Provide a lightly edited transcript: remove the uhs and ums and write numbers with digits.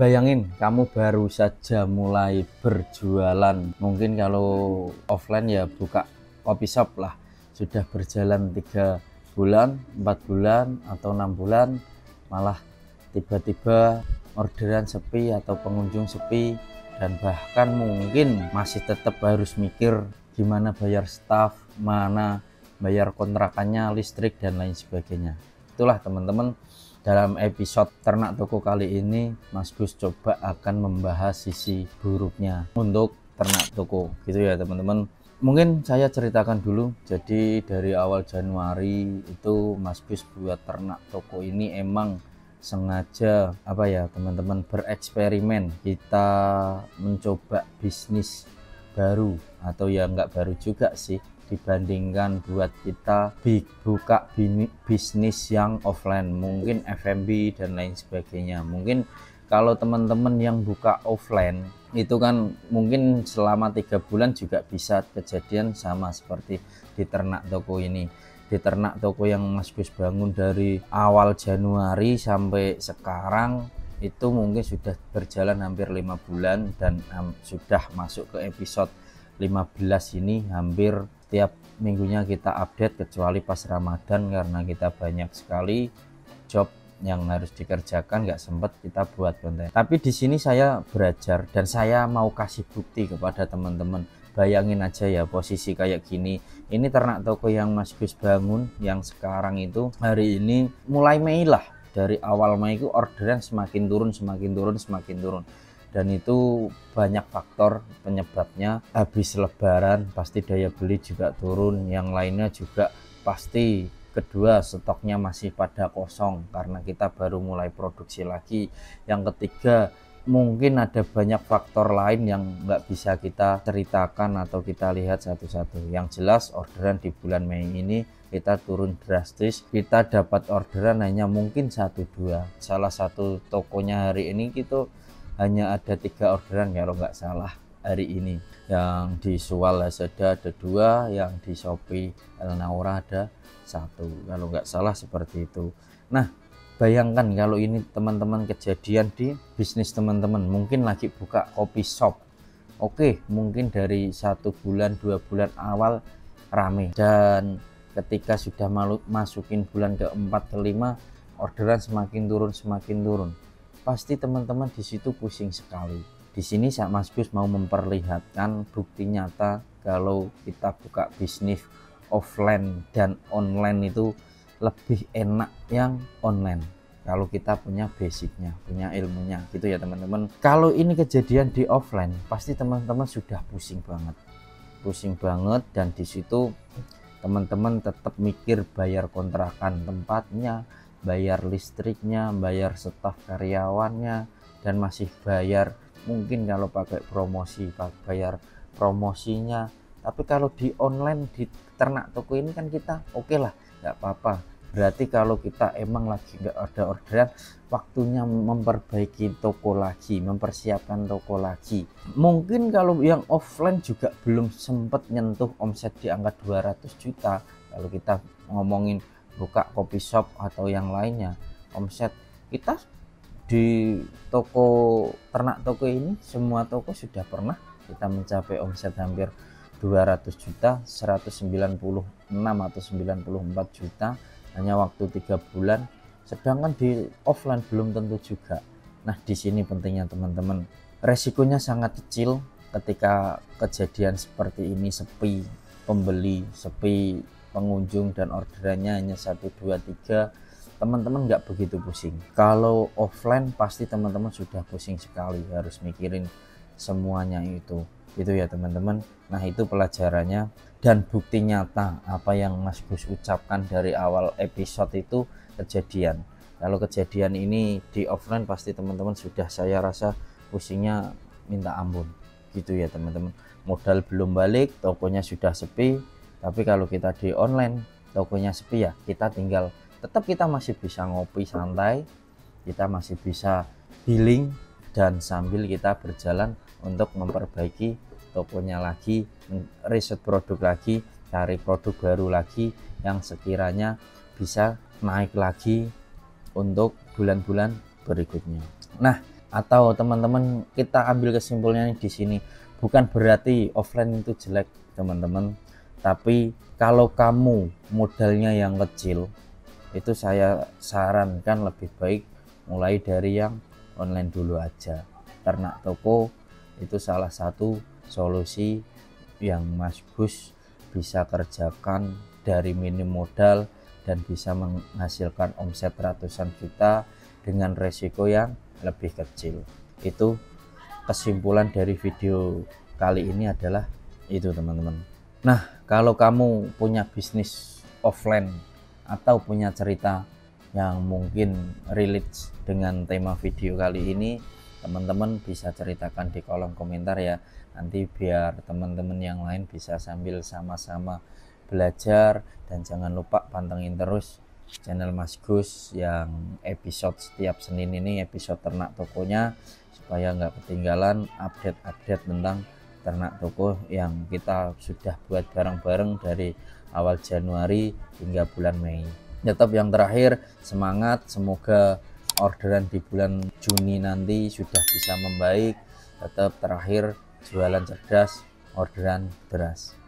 Bayangin kamu baru saja mulai berjualan, mungkin kalau offline ya buka kopi shop lah, sudah berjalan 3 bulan, 4 bulan atau 6 bulan, malah tiba-tiba orderan sepi atau pengunjung sepi, dan bahkan mungkin masih tetap harus mikir gimana bayar staff, mana bayar kontrakannya, listrik dan lain sebagainya. Itulah teman-teman, dalam episode Ternak Toko kali ini Mas Gus coba akan membahas sisi buruknya untuk ternak toko gitu ya teman-teman. Mungkin saya ceritakan dulu. Jadi dari awal Januari itu Mas Gus buat Ternak Toko ini emang sengaja apa ya teman-teman, bereksperimen. Kita mencoba bisnis baru, atau ya nggak baru juga sih dibandingkan buat kita buka bisnis yang offline, mungkin F&B dan lain sebagainya. Mungkin kalau teman-teman yang buka offline itu kan mungkin selama 3 bulan juga bisa kejadian sama seperti di Ternak Toko ini. Di Ternak Toko yang Mas Gus bangun dari awal Januari sampai sekarang itu mungkin sudah berjalan hampir 5 bulan dan sudah masuk ke episode 15 ini. Hampir tiap minggunya kita update, kecuali pas Ramadan karena kita banyak sekali job yang harus dikerjakan, nggak sempet kita buat konten. Tapi di sini saya belajar dan saya mau kasih bukti kepada teman-teman. Bayangin aja ya posisi kayak gini, ini Ternak Toko yang Mas Gus bangun yang sekarang itu hari ini mulai Mei lah, dari awal Mei itu orderan semakin turun dan itu banyak faktor penyebabnya. Habis lebaran pasti daya beli juga turun, yang lainnya juga pasti. Kedua, stoknya masih pada kosong karena kita baru mulai produksi lagi. Yang ketiga, mungkin ada banyak faktor lain yang nggak bisa kita ceritakan atau kita lihat satu-satu. Yang jelas orderan di bulan Mei ini kita turun drastis. Kita dapat orderan hanya mungkin 1-2. Salah satu tokonya hari ini kita hanya ada 3 orderan kalau nggak salah hari ini. Yang di Sual Lazada ada 2, yang di Shopee Elnaura ada 1 kalau nggak salah seperti itu. Nah bayangkan kalau ini teman-teman kejadian di bisnis teman-teman, mungkin lagi buka kopi shop. Oke, mungkin dari 1 bulan 2 bulan awal rame, dan ketika sudah masukin bulan ke-4 ke-5 orderan semakin turun. Pasti teman-teman di situ pusing sekali. Di sini Mas Gus mau memperlihatkan bukti nyata kalau kita buka bisnis offline dan online itu lebih enak yang online kalau kita punya basicnya, punya ilmunya gitu ya teman-teman. Kalau ini kejadian di offline pasti teman-teman sudah pusing banget, dan di situ teman-teman tetap mikir bayar kontrakan tempatnya, bayar listriknya, bayar staf karyawannya, dan masih bayar mungkin kalau pakai promosi bayar promosinya. Tapi kalau di online di Ternak Toko ini kan kita oke lah, nggak apa-apa. Berarti kalau kita emang lagi nggak ada orderan, waktunya memperbaiki toko lagi, mempersiapkan toko lagi. Mungkin kalau yang offline juga belum sempat nyentuh omset di angka 200 juta. Kalau kita ngomongin buka kopi shop atau yang lainnya, omset kita di toko Ternak Toko ini, semua toko sudah pernah kita mencapai omset hampir 200 juta, 196 atau 94 juta hanya waktu 3 bulan. Sedangkan di offline belum tentu juga. Nah di sini pentingnya teman-teman, resikonya sangat kecil ketika kejadian seperti ini, sepi pembeli, sepi pengunjung dan orderannya hanya 1, 2, 3, teman-teman nggak begitu pusing. Kalau offline pasti teman-teman sudah pusing sekali, harus mikirin semuanya itu ya teman-teman. Nah itu pelajarannya dan bukti nyata apa yang Mas Gus ucapkan dari awal episode itu kejadian. Kalau kejadian ini di offline pasti teman-teman sudah, saya rasa pusingnya minta ampun gitu ya teman-teman. Modal belum balik, tokonya sudah sepi. Tapi kalau kita di online, tokonya sepi ya, kita tinggal, tetap kita masih bisa ngopi santai, kita masih bisa healing, dan sambil kita berjalan untuk memperbaiki tokonya lagi, riset produk lagi, cari produk baru lagi yang sekiranya bisa naik lagi untuk bulan-bulan berikutnya. Nah Atau teman-teman kita ambil kesimpulannya di sini, bukan berarti offline itu jelek teman-teman, tapi kalau kamu modalnya yang kecil, itu saya sarankan lebih baik mulai dari yang online dulu aja. Ternak toko itu salah satu solusi yang Mas Gus bisa kerjakan dari minim modal dan bisa menghasilkan omset ratusan juta dengan resiko yang lebih kecil. Itu kesimpulan dari video kali ini adalah itu teman-teman. Nah, kalau kamu punya bisnis offline atau punya cerita yang mungkin relate dengan tema video kali ini, teman-teman bisa ceritakan di kolom komentar ya, nanti biar teman-teman yang lain bisa sambil sama-sama belajar. Dan jangan lupa pantengin terus channel Mas Gus yang episode setiap Senin ini, episode ternak tokonya, supaya nggak ketinggalan update-update tentang ternak toko yang kita sudah buat bareng-bareng dari awal Januari hingga bulan Mei. Tetap yang terakhir, semangat, semoga orderan di bulan Juni nanti sudah bisa membaik. Tetap terakhir, jualan cerdas, orderan deras.